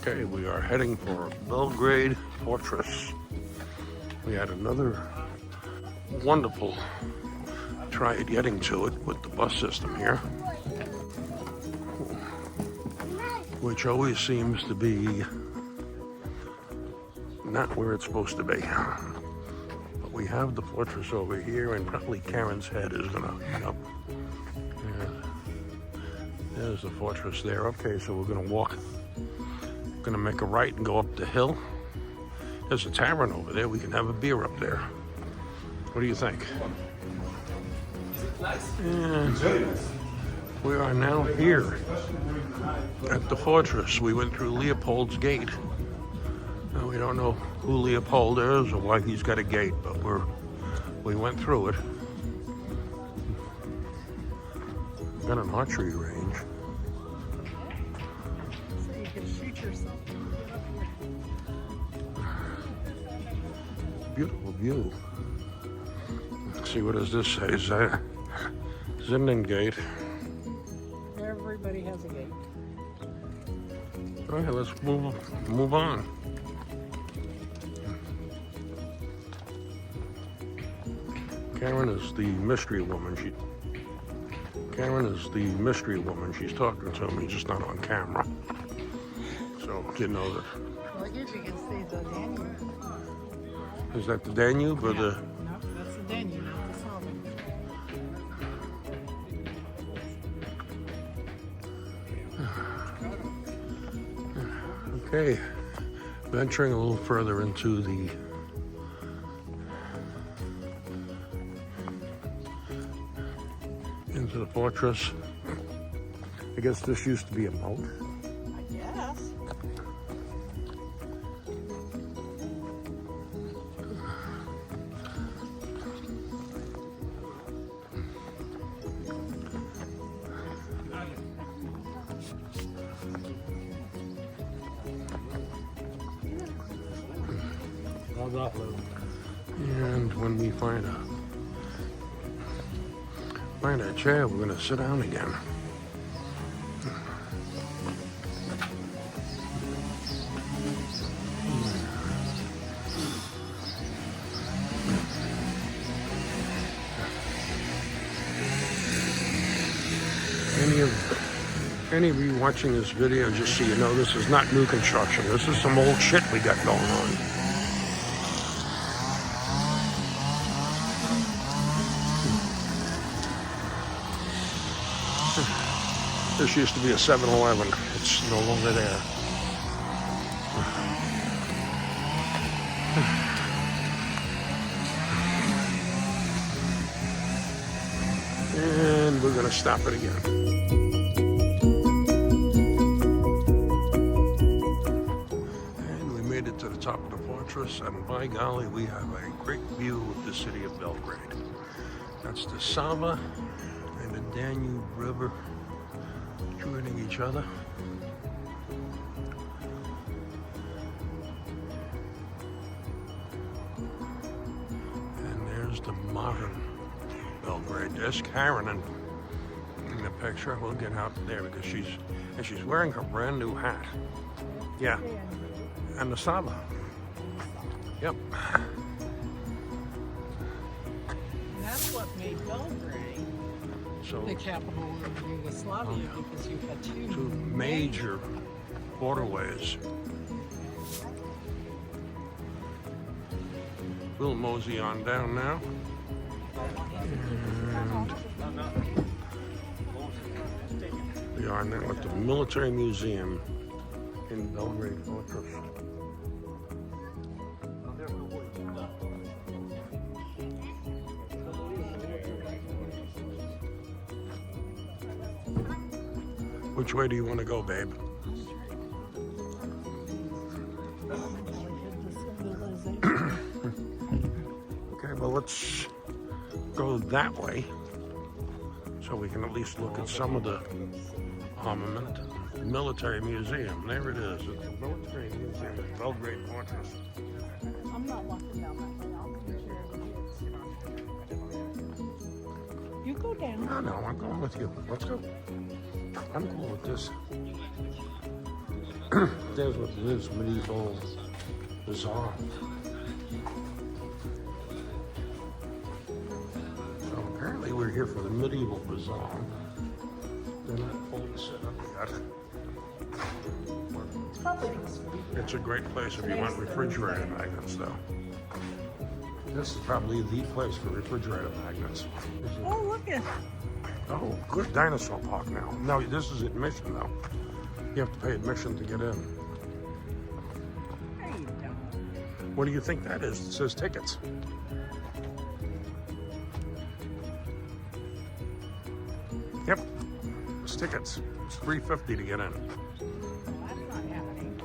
Okay, we are heading for Belgrade Fortress. We had another wonderful try at getting to it with the bus system here, which always seems to be not where it's supposed to be. But we have the fortress over here, and probably Karen's head is gonna, there's the fortress there. Okay, so we're gonna walk. Gonna make a right and go up the hill. There's a tavern over there. We can have a beer up there. What do you think? And we are now here at the fortress. We went through Leopold's gate. Now, we don't know who Leopold is or why he's got a gate, but we went through it. Got an archery range. Beautiful view. Let's see, what does this say? Zinden Gate. Everybody has a gate. All right, let's move on. Karen is the mystery woman. Karen is the mystery woman. She's talking to me, just not on camera. So you know that. Well, I guess you can see the Danube. Is that the Danube or the? No, that's the Danube, not the Sava. Okay, venturing a little further into the fortress. I guess this used to be a moat. I guess. And when we find a chair, we're going to sit down again. Any of you watching this video, just so you know, this is not new construction. This is some old shit we got going on. This used to be a 7-Eleven. It's no longer there. And we're going to stop it again. And we made it to the top of the fortress, and by golly, we have a great view of the city of Belgrade. That's the Sava and the Danube River joining each other. And there's the modern Belgrade. There's Karen in the picture. We'll get out there because she's wearing her brand new hat. Yeah, and the Sava. Yep. And that's what made Belgrade the capital of Yugoslavia, because you had two major waterways. We'll mosey on down now. And we are now at the Military Museum in Belgrade Fortress. Which way do you want to go, babe? Okay, well, let's go that way so we can at least look at some of the armament. Military Museum. There it is. It's the Military Museum at Belgrade Fortress. I'm not walking down that way. I'll be sure. You go down. No, I'm going with you. Let's go. I'm cool with this. There's what it is, medieval bazaar. So apparently we're here for the medieval bazaar. They're not fully set up yet. It's a great place if you want refrigerator magnets, though. This is probably the place for refrigerator magnets. Oh, look at. Oh, good dinosaur park now. No, this is admission, though. You have to pay admission to get in. There you go. What do you think that is? It says tickets. Yep, it's tickets. It's $3.50 to get in. That's not happening.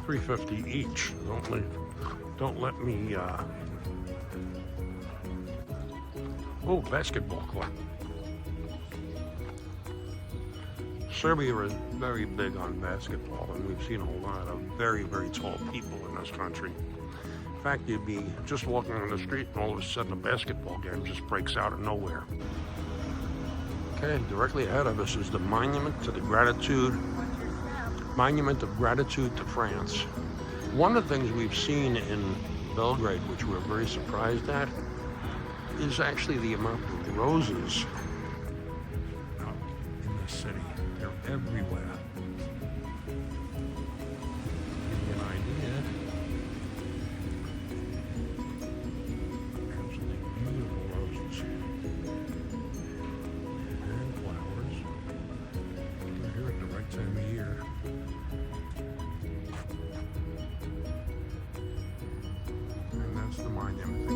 $3.50 each. Don't let me. Oh, basketball court. Serbia is very big on basketball, and we've seen a lot of very, very tall people in this country. In fact, you'd be just walking on the street, and all of a sudden a basketball game just breaks out of nowhere. Okay, directly ahead of us is the Monument of Gratitude to France. One of the things we've seen in Belgrade, which we're very surprised at, is actually the amount of roses out in the city. They're everywhere. Give you an idea. Absolutely beautiful roses and flowers. We're here at the right time of year. And that's the monument.